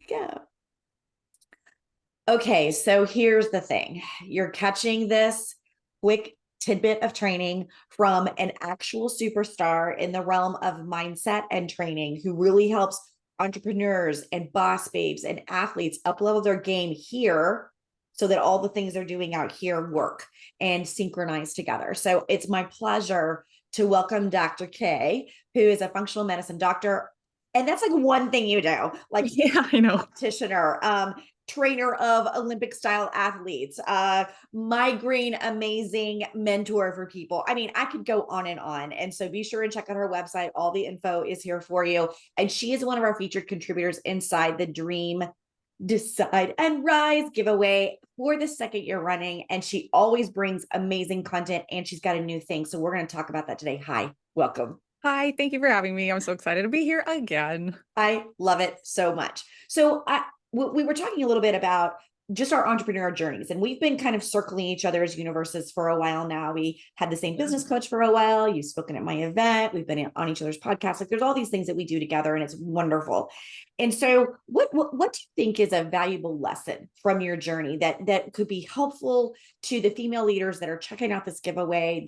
go. Okay, so here's the thing. You're catching this quick tidbit of training from an actual superstar in the realm of mindset and training who really helps entrepreneurs and boss babes and athletes uplevel their game here so that all the things they're doing out here work and synchronize together. So it's my pleasure to welcome Dr. K, who is a functional medicine doctor. And that's like one thing you do, like Yeah, I know. practitioner, trainer of Olympic style athletes, migraine amazing mentor for people. I mean, I could go on and on. And so be sure and check out her website. All the info is here for you. And she is one of our featured contributors inside the Dream, Decide, and Rise giveaway for the second year running. And she always brings amazing content and she's got a new thing. So we're going to talk about that today. Hi, welcome. Hi, thank you for having me. I'm so excited to be here again. I love it so much. So we were talking a little bit about just our entrepreneurial journeys, and we've been kind of circling each other's universes for a while now. We had the same business coach for a while. You've spoken at my event. We've been on each other's podcasts. Like there's all these things that we do together, and it's wonderful. And so, what do you think is a valuable lesson from your journey that could be helpful to the female leaders that are checking out this giveaway?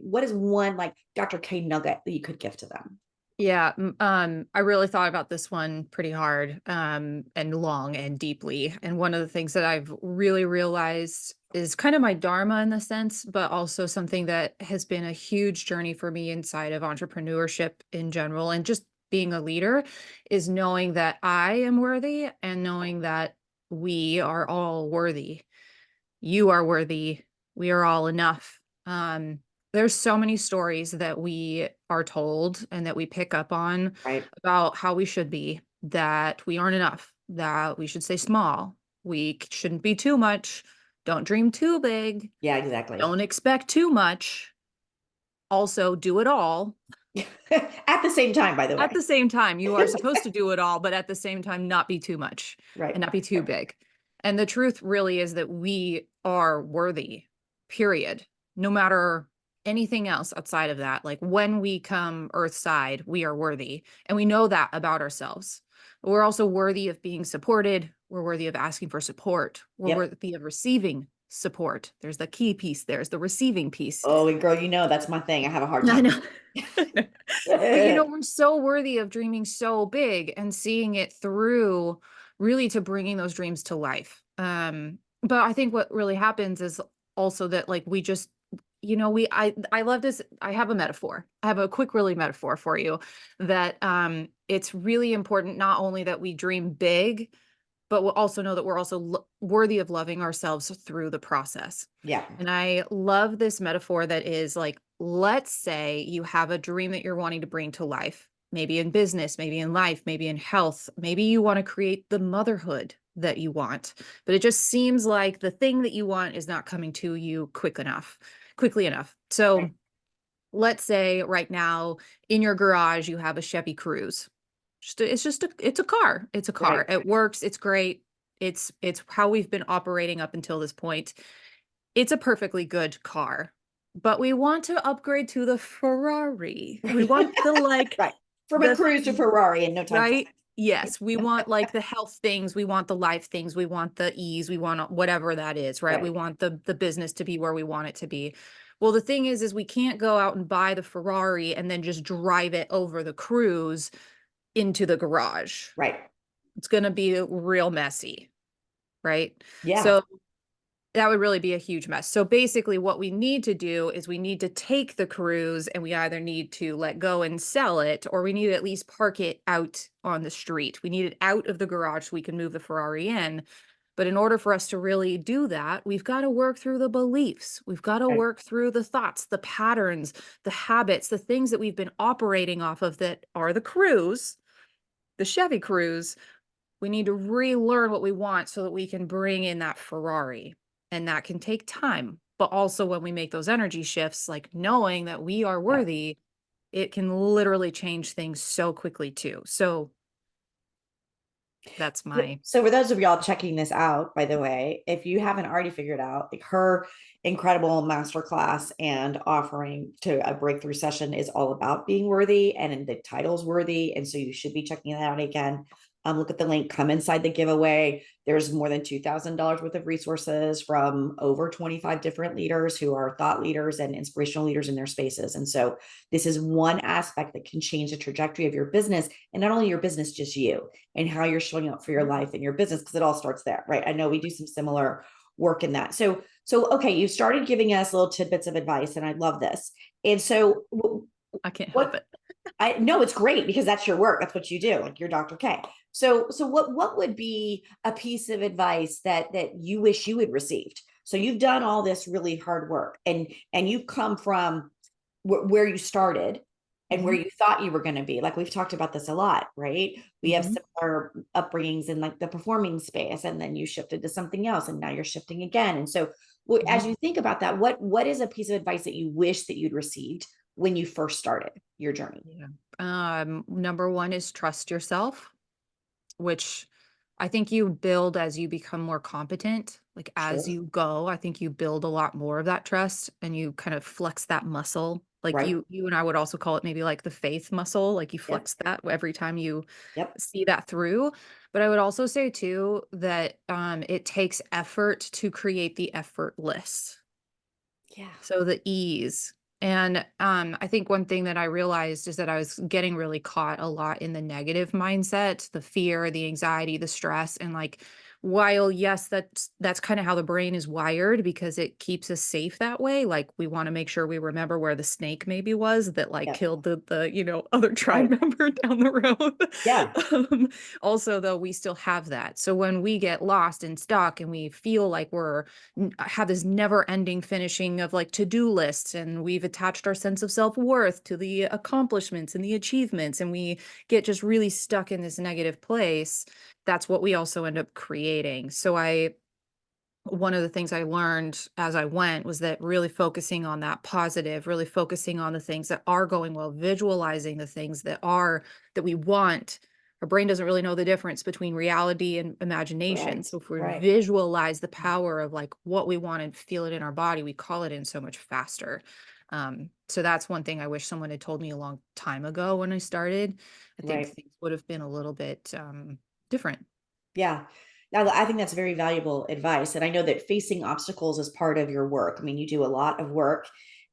What is one like Dr. K nugget that you could give to them? Yeah, I really thought about this one pretty hard, and long and deeply. And one of the things that I've really realized is kind of my dharma in the sense, but also something that has been a huge journey for me inside of entrepreneurship in general and just being a leader is knowing that I am worthy and knowing that we are all worthy. You are worthy. We are all enough. There's so many stories that we are told and that we pick up on Right. about how we should be, that we aren't enough, that we should stay small. Shouldn't be too much. Don't dream too big. Yeah, exactly. Don't expect too much. Also, do it all. At the same time, by the At way. the same time, you are supposed to do it all, but at the same time, not be too much Right. and not be too big. And the truth really is that we are worthy, period. No matter anything else outside of that. Like when we come earthside, we are worthy. And we know that about ourselves. We're also worthy of being supported. We're worthy of asking for support. We're Yep. worthy of receiving support. There's the key piece, there's the receiving piece. Oh, and girl, that's my thing. I have a hard I time. know. But we're so worthy of dreaming so big and seeing it through really to bringing those dreams to life. But I think what really happens is also that like we just, I love this. I have a metaphor. I have a quick, really metaphor for you that it's really important not only that we dream big, but we'll also know that we're also worthy of loving ourselves through the process. Yeah. And I love this metaphor that is like, let's say you have a dream that you're wanting to bring to life, maybe in business, maybe in life, maybe in health. Maybe you want to create the motherhood that you want, but it just seems like the thing that you want is not coming to you quickly enough. So Right. let's say right now in your garage, you have a Chevy Cruze. It's a car. It's a car. Right. It works. It's great. It's how we've been operating up until this point. It's a perfectly good car, but we want to upgrade to the Ferrari. We want the like Right. From a the cruise to Ferrari in no time right? flies. Yes, we want like the health things, we want the life things, we want the ease, we want whatever that is, right? We Right. want the business to be where we want it to be. Well, the thing is we can't go out and buy the Ferrari and then just drive it over the cruise into the garage. Right. It's going to be real messy, right? Yeah. So that would really be a huge mess. So basically what we need to do is we need to take the Cruze and we either need to let go and sell it, or we need to at least park it out on the street. We need it out of the garage so we can move the Ferrari in. But in order for us to really do that, we've got to work through the beliefs. We've got to Right. work through the thoughts, the patterns, the habits, the things that we've been operating off of that are the Cruze, the Chevy Cruze. We need to relearn what we want so that we can bring in that Ferrari. And that can take time. But also when we make those energy shifts, like knowing that we are Yeah. worthy, it can literally change things so quickly too. So that's my So for those of y'all checking this out, by the way, if you haven't already figured out, like her incredible masterclass and offering to a breakthrough session is all about being worthy, and the title's worthy. And so you should be checking that out again. Look at the link, come inside the giveaway. There's more than $2,000 worth of resources from over 25 different leaders who are thought leaders and inspirational leaders in their spaces. And so this is one aspect that can change the trajectory of your business, and not only your business, just you and how you're showing up for your life and your business, because it all starts there, right? I know we do some similar work in that. So okay, you started giving us little tidbits of advice, and I love this. And so I can't help what it. I know it's great because that's your work. That's what you do. Like you're Dr. K. So what would be a piece of advice that you wish you had received? So you've done all this really hard work, and you've come from where you started and where Mhm, you thought you were going to be. Like we've talked about this a lot, right? We have mhm, similar upbringings in like the performing space, and then you shifted to something else, and now you're shifting again. And so, as mhm. you think about that, what is a piece of advice that you wish that you'd received when you first started your journey? Yeah. Number one is trust yourself, which I think you build as you become more competent. Like as Sure. you go, I think you build a lot more of that trust and you kind of flex that muscle. Like Right. you and I would also call it maybe like the faith muscle. Like you Yep. flex that every time you Yep. see that through. But I would also say too that it takes effort to create the effortless. Yeah. So the ease. And I think one thing that I realized is that I was getting really caught a lot in the negative mindset, the fear, the anxiety, the stress. And like, while yes, that's kind of how the brain is wired because it keeps us safe that way. Like we want to make sure we remember where the snake maybe was that like Yep. killed the other tribe Right. member down the Yeah. road. Also, though, we still have that. So when we get lost and stuck and we feel like have this never ending finishing of like to-do lists and we've attached our sense of self-worth to the accomplishments and the achievements and we get just really stuck in this negative place, that's what we also end up creating. So I one of the things I learned as I went was that really focusing on that positive, really focusing on the things that are going well, visualizing the things that we want. Our brain doesn't really know the difference between reality and imagination. Right. So if we Right. visualize the power of like what we want and feel it in our body, we call it in so much faster. So that's one thing I wish someone had told me a long time ago when I started. I think Right. things would have been a little bit different. Yeah. Now, I think that's very valuable advice. And I know that facing obstacles is part of your work. I mean, you do a lot of work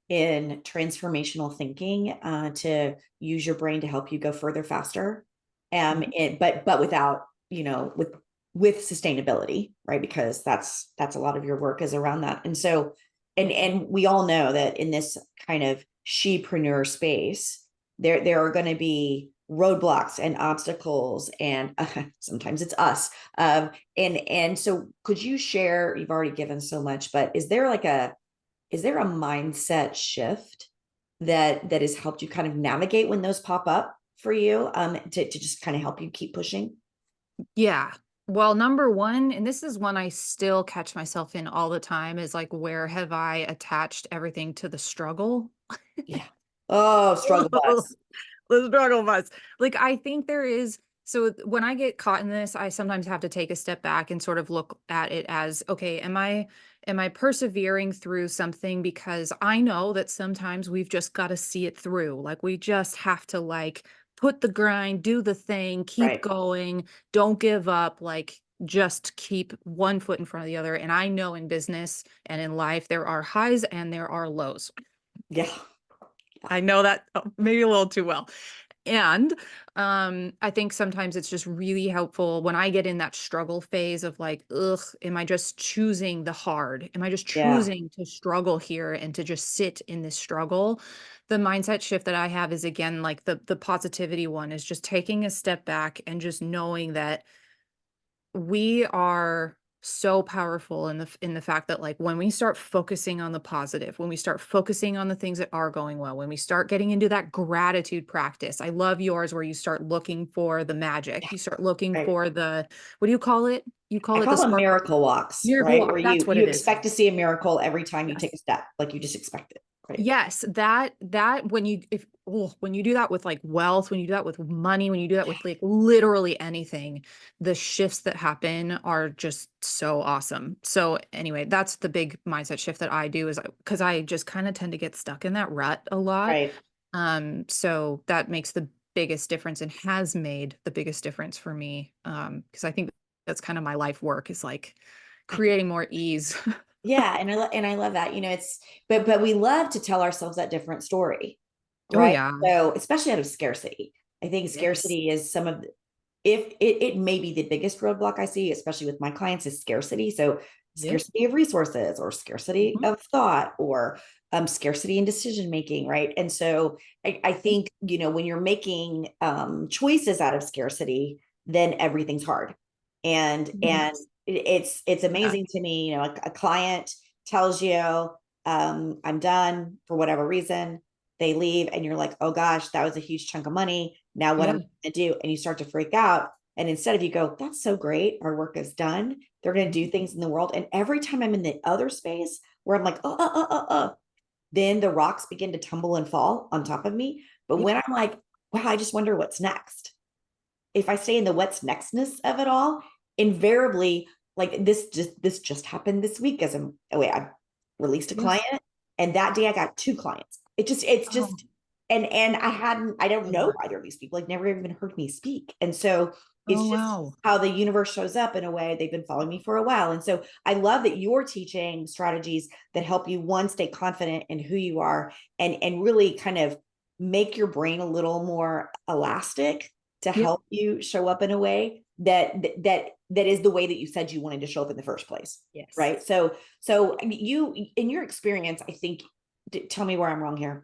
in transformational thinking to use your brain to help you go further faster. Mhm. But without, with sustainability, right? Because that's a lot of your work is around that. And so, and we all know that in this kind of shepreneur space, there are going to be roadblocks and obstacles, and sometimes it's us. And so could you share, you've already given so much, but is there a mindset shift that has helped you kind of navigate when those pop up for you, to just kind of help you keep pushing? Yeah. Well, number one, and this is one I still catch myself in all the time, is like, where have I attached everything to the struggle? Yeah. Oh, struggle bus. The struggle bus. Like, I think there is when I get caught in this, I sometimes have to take a step back and sort of look at it as, okay, am I persevering through something because I know that sometimes we've just got to see it through. Like we just have to like put the grind, do the thing, keep Right. going, don't give up, like just keep one foot in front of the other. And I know in business and in life there are highs and there are lows. Yeah. I know that maybe a little too well. And I think sometimes it's just really helpful when I get in that struggle phase of like, ugh, am I just choosing the hard? Am I just Yeah. choosing to struggle here and to just sit in this struggle? The mindset shift that I have is again like the positivity one is just taking a step back and just knowing that we are so powerful in the fact that like when we start focusing on the positive, when we start focusing on the things that are going well, when we start getting into that gratitude practice. I love yours where you start looking for the magic. Yeah. You start looking Right. for the what do you call it? You I call it the call them sparkle miracle walks, miracle right? walk. Where That's what you it is. expect to see a miracle every time you take a Yes. step, like you just expect it, right? Yes, that when you do that with, like, wealth, when you do that with money, when you do that Yeah. with, like, literally anything, the shifts that happen are just so awesome. So, anyway, that's the big mindset shift that I do is because I just kinda tend to get stuck in that rut a lot. Right. So that makes biggest difference and has made the biggest difference for me. Because I think that's kind of my life work is like I think, creating more ease. yeah, and I love that. It's but we love to tell ourselves that different story, Oh right? yeah. So especially out of scarcity. I think Yes. scarcity is some of if it may be the biggest roadblock I see, especially with my clients, is scarcity. So Yep. scarcity of resources or scarcity Mhm. of thought or scarcity in decision making, right? And so I Yep. think, when you're making choices out of scarcity, then everything's hard. And Yes. it's Yeah. amazing to me, a client tells you, I'm done for whatever reason. They leave and you're like, oh gosh, that was a huge chunk of money. Now what am Yeah. I going to do? And you start to freak out. And instead of you go, that's so great, our work is done. They're going to do Mhm. things in the world. And every time I'm in the other space where I'm like, then the rocks begin to tumble and fall on top of me. But Yep. when I'm like, wow, I just wonder what's next, if I stay in the what's nextness of it all, invariably, like this just happened this week as I released a Yeah. client, and that day I got two clients. It's Oh, just, and I don't good know work. either of these people. Like never even heard me speak, and so Oh it's just wow. how the universe shows up in a way. They've been following me for a while, and so I love that you're teaching strategies that help you, one, stay confident in who you are, and really kind of make your brain a little more elastic to Yep. help you show up in a way that is the way that you said you wanted to show up in the first place, Yes. right? So I mean, you, in your experience, I think, tell me where I'm wrong here.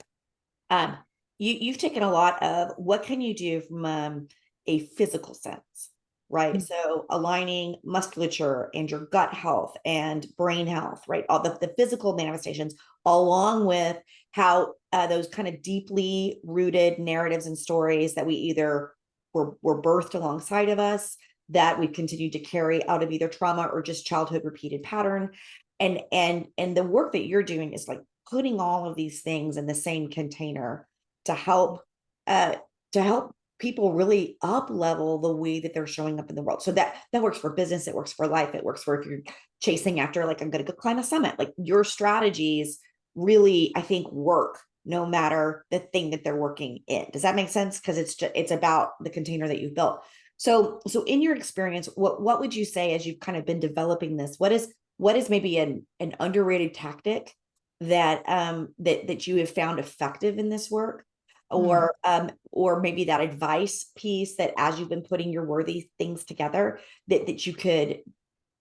um you've taken a lot of what can you do from a physical sense, right? Mm. So aligning musculature and your gut health and brain health, right? All the physical manifestations, along with how those kind of deeply rooted narratives and stories that we either were birthed alongside of us, that we continue to carry out of either trauma or just childhood repeated pattern. And the work that you're doing is like putting all of these things in the same container to help uh to help people really up level the way that they're showing up in the world. So that works for business, it works for life, it works for if you're chasing after, like, I'm going to go climb a summit. Like, your strategies really, I think, work no matter the thing that they're working in. Does that make sense? Because it's about the container that you've built. So in your experience, what would you say, as you've kind of been developing this, what is maybe an underrated tactic that you have found effective in this work, Mm. or maybe that advice piece that, as you've been putting your worthy things together, that you could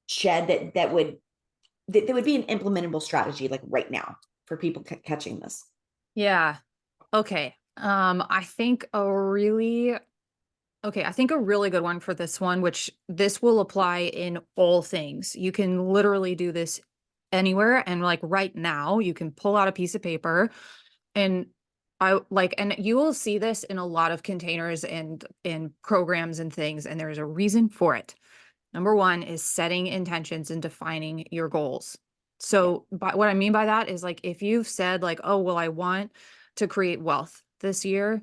shed, that would be an implementable strategy, like right now, for people catching this. Yeah. Okay. I think a really Okay, I think a really good one for this one, which this will apply in all things. You can literally do this anywhere and like right now, you can pull out a piece of paper and and you will see this in a lot of containers and in programs and things, and there's a reason for it. Number one is setting intentions and defining your goals. Yeah. So, what I mean by that is like if you've said, like, oh, well, I want to create wealth this year.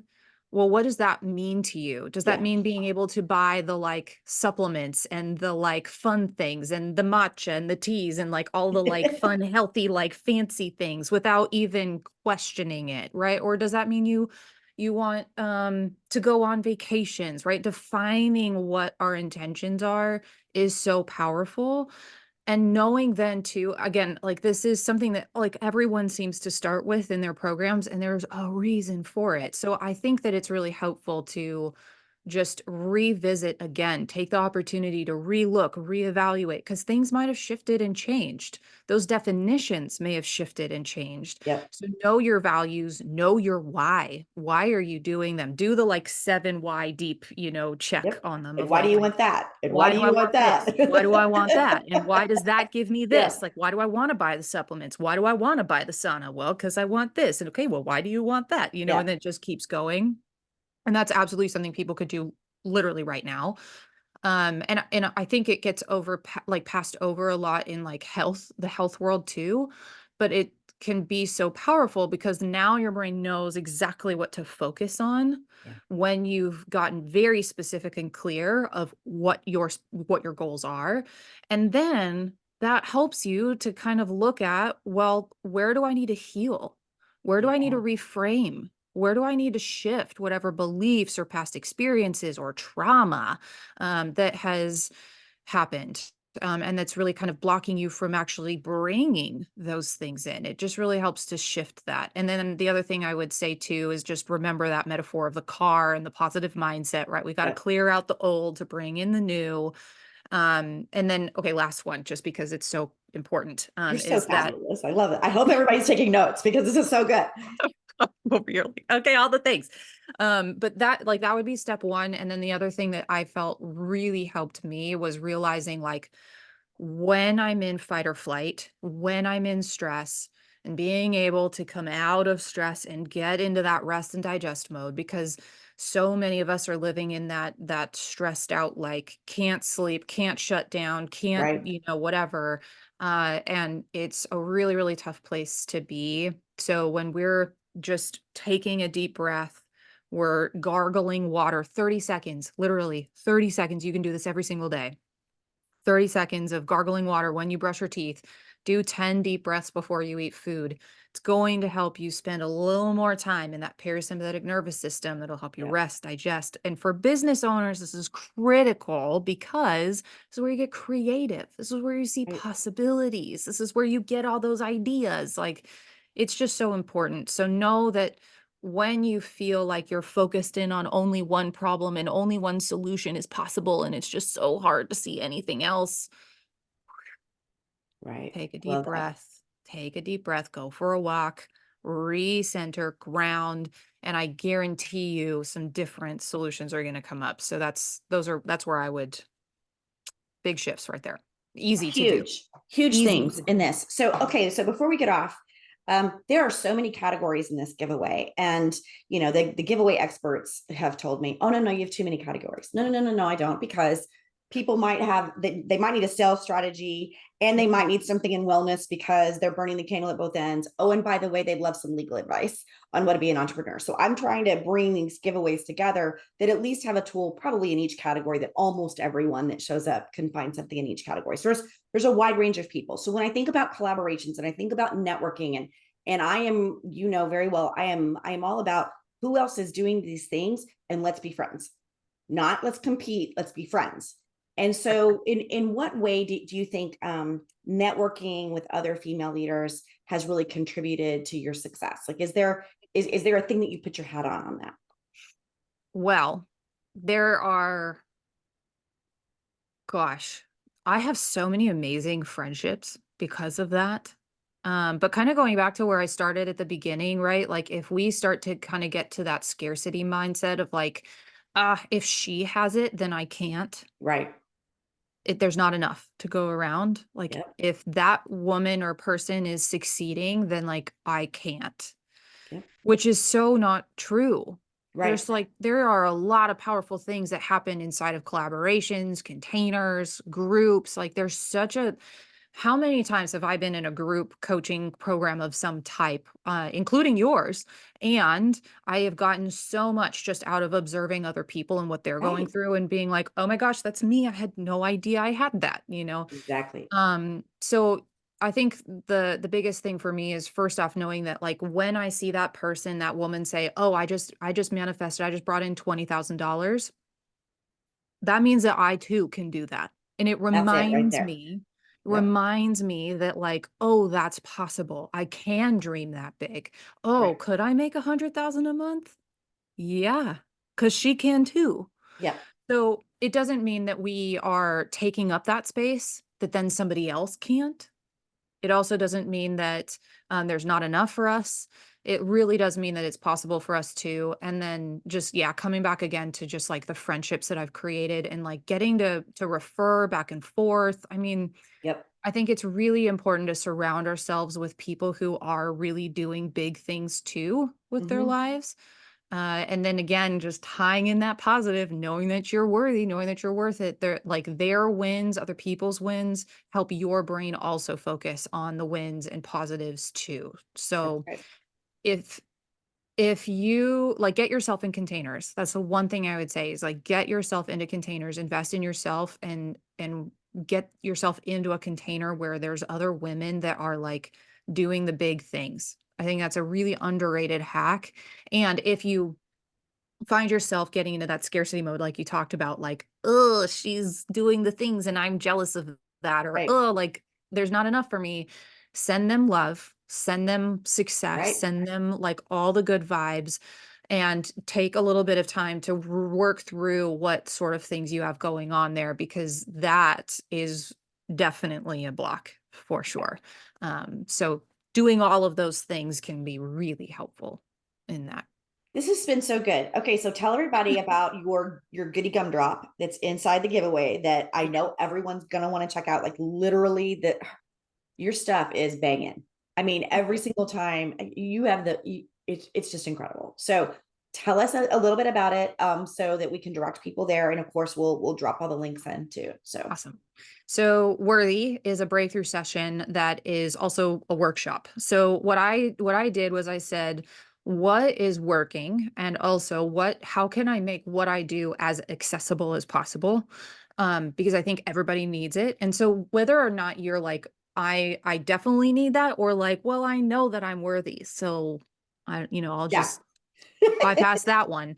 Well, what does that mean to you? Does that Yeah. mean being able to buy the like supplements and the like fun things and the matcha and the teas and like all the like fun, healthy, like fancy things without even questioning it, right? Or does that mean you want to go on vacations, right? Defining what our intentions are is so powerful. And knowing then too, again, like this is something that like everyone seems to start with in their programs, and there's a reason for it. So I think that it's really helpful to just revisit again, take the opportunity to relook, reevaluate, because things might have shifted and changed. Those definitions may have shifted and changed. Yep. So know your values, know your why. Why are you doing them? Do the like 7 why deep, check Yep. on them And of why do like, you want that? And why why do do I you want want that? this? Why do I want that? And why does that give me Yeah. this? Like, why do I want to buy the supplements? Why do I want to buy the sauna? Well, because I want this. And okay, well, why do you want that? Yeah. And then it just keeps going. And that's absolutely something people could do literally right now. And I think it gets passed over a lot in like the health world too, but it can be so powerful because now your brain knows exactly what to focus on Yeah. when you've gotten very specific and clear of what your goals are. And then that helps you to kind of look at, well, where do I need to heal? Where do I need to Yeah. reframe? where do I need to shift whatever beliefs or past experiences or trauma that has happened? And that's really kind of blocking you from actually bringing those things in. It just really helps to shift that. And then the other thing I would say too is just remember that metaphor of the car and the positive mindset, right? We got to Yep. clear out the old to bring in the new. And then, okay, last one, just because it's so important, You're so is that fabulous. I love it. I hope everybody's taking notes because this is so good. over your okay, all the things. But that like that would be step one. And then the other thing that I felt really helped me was realizing like when I'm in fight or flight, when I'm in stress, and being able to come out of stress and get into that rest and digest mode because so many of us are living in that stressed out like can't sleep, can't shut down, can't, Right. whatever. And it's a really really tough place to be. So when we're just taking a deep breath, we're gargling water 30 seconds, literally 30 seconds. You can do this every single day. 30 seconds of gargling water when you brush your teeth. Do 10 deep breaths before you eat food. It's going to help you spend a little more time in that parasympathetic nervous system. That'll help you Yeah. rest, digest. And for business owners, this is critical because this is where you get creative. This is where you see Right. possibilities. This is where you get all those ideas. Like it's just so important. So know that when you feel like you're focused in on only one problem and only one solution is possible and it's just so hard to see anything else, Right. take a deep Love that. breath, go for a walk, recenter, ground, and I guarantee you some different solutions are going to come up. So that's where I would big shifts right there. Easy to do. Huge, huge Easy things to in do. this. So, okay, so before we get off, there are so many categories in this giveaway, and the giveaway experts have told me, "Oh no, you have too many categories." No, I don't, because people might have they might need a sales strategy, and they might need something in wellness because they're burning the candle at both ends. Oh, and by the way, they'd love some legal advice on what to be an entrepreneur. So I'm trying to bring these giveaways together that at least have a tool probably in each category that almost everyone that shows up can find something in each category. So there's a wide range of people. So when I think about collaborations and I think about networking, and I am, very well, I am all about who else is doing these things, and let's be friends. Not let's compete, let's be friends. And so in what way do you think networking with other female leaders has really contributed to your success? Like, is there a thing that you put your hat on that? Well, there are gosh, I have so many amazing friendships because of that. But kind of going back to where I started at the beginning, right? Like if we start to kind of get to that scarcity mindset of like, if she has it, then I can't. Right. There's not enough to go around. Like Yep. if that woman or person is succeeding, then like I can't. Yep. Which is so not true. Right. There's like there are a lot of powerful things that happen inside of collaborations, containers, groups. Like there's such a how many times have I been in a group coaching program of some type, including yours? And I have gotten so much just out of observing other people and what they're going Right. through and being like, oh my gosh, that's me. I had no idea I had that. Exactly. So I think the biggest thing for me is first off knowing that like when I see that person, that woman say, "Oh, I just manifested. I just brought in $20,000." That means that I too can do that. And it That's it right reminds there. me Yep. that like, "Oh, that's possible. I can dream that big. Oh, Right. could I make 100,000 a month? Yeah, cuz she can too." Yep. So, it doesn't mean that we are taking up that space that then somebody else can't. It also doesn't mean that, there's not enough for us. It really does mean that it's possible for us too, and then just yeah, coming back again to just, like, the friendships that I've created and, like, getting to refer back and forth. I mean, Yep. I think it's really important to surround ourselves with people who are really doing big things too with their Hmm. lives. And then again, just tying in that positive, knowing that you're worthy, knowing that you're worth it. Their wins, other people's wins, help your brain also focus on the wins and positives too. That's So right. if if you like get yourself in containers, that's the one thing I would say is like get yourself into containers, invest in yourself and get yourself into a container where there's other women that are like doing the big things. I think that's a really underrated hack. And if you find yourself getting into that scarcity mode, like you talked about, like, oh, she's doing the things and I'm jealous of that, or Right. oh, like there's not enough for me. Send them love, send them success, Right. send them like all the good vibes, and take a little bit of time to work through what sort of things you have going on there, because that is definitely a block for sure. So doing all of those things can be really helpful in that. This has been so good. Okay, so tell everybody about your goody gumdrop that's inside the giveaway that I know everyone's gonna want to check out. Like literally, that your stuff is banging. I mean, every single time you have it's just incredible. So tell us a little bit about it, so that we can direct people there, and of course, we'll drop all the links in too. So Awesome. So Worthy is a breakthrough session that is also a workshop. So what I did was I said, what is working, and also how can I make what I do as accessible as possible? Because I think everybody needs it. And so whether or not you're like, I definitely need that, or like, well, I know that I'm worthy. So I'll yeah, just bypass that one.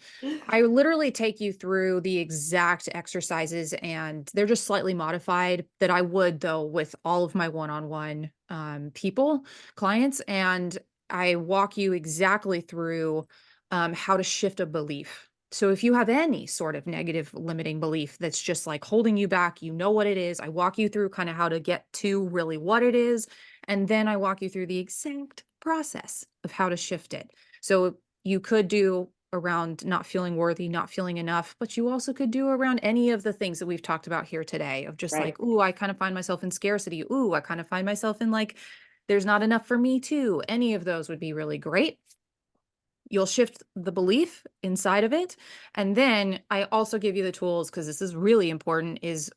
I literally take you through the exact exercises, and they're just slightly modified that I would, though, with all of my one-on-one clients. And I walk you exactly through how to shift a belief. So if you have any sort of negative limiting belief that's just like holding you back, you know what it is. I walk you through kind of how to get to really what it is. And then I walk you through the exact process of how to shift it. So you could do around not feeling worthy, not feeling enough, but you also could do around any of the things that we've talked about here today, of just right. like, ooh, I kind of find myself in scarcity. Ooh, I kind of find myself in like, there's not enough for me too. Any of those would be really great. You'll shift the belief inside of it. And then I also give you the tools, because this is really important, is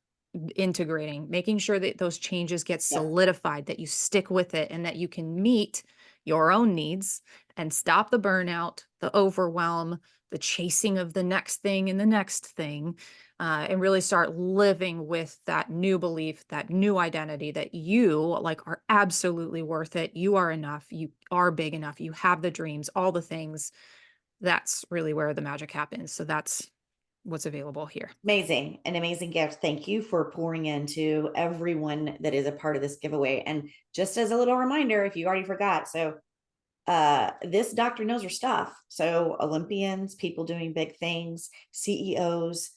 integrating, making sure that those changes get Yep. solidified, that you stick with it, and that you can meet your own needs and stop the burnout, the overwhelm, the chasing of the next thing and the next thing, and really start living with that new belief, that new identity, that you like are absolutely worth it. You are enough. You are big enough. You have the dreams, all the things. That's really where the magic happens. So that's what's available here. Amazing, an amazing gift. Thank you for pouring into everyone that is a part of this giveaway. And just as a little reminder, if you already forgot, so this doctor knows her stuff. So Olympians, people doing big things, CEOs,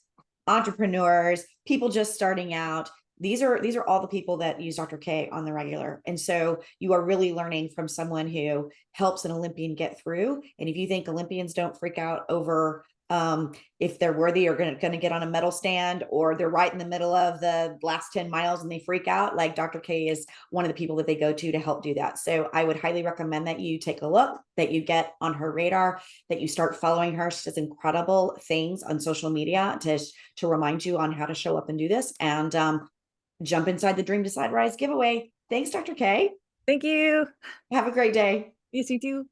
entrepreneurs, people just starting out. These are all the people that use Dr. K on the regular. And so you are really learning from someone who helps an Olympian get through. And if you think Olympians don't freak out over if they're worthy or going to get on a medal stand, or they're right in the middle of the last 10 miles and they freak out, like Dr. K is one of the people that they go to help do that. So I would highly recommend that you take a look, that you get on her radar, that you start following her. She does incredible things on social media to remind you on how to show up and do this, and jump inside the Dream Decide Rise giveaway. Thanks, Dr. K. Thank you. Have a great day. Yes, you too.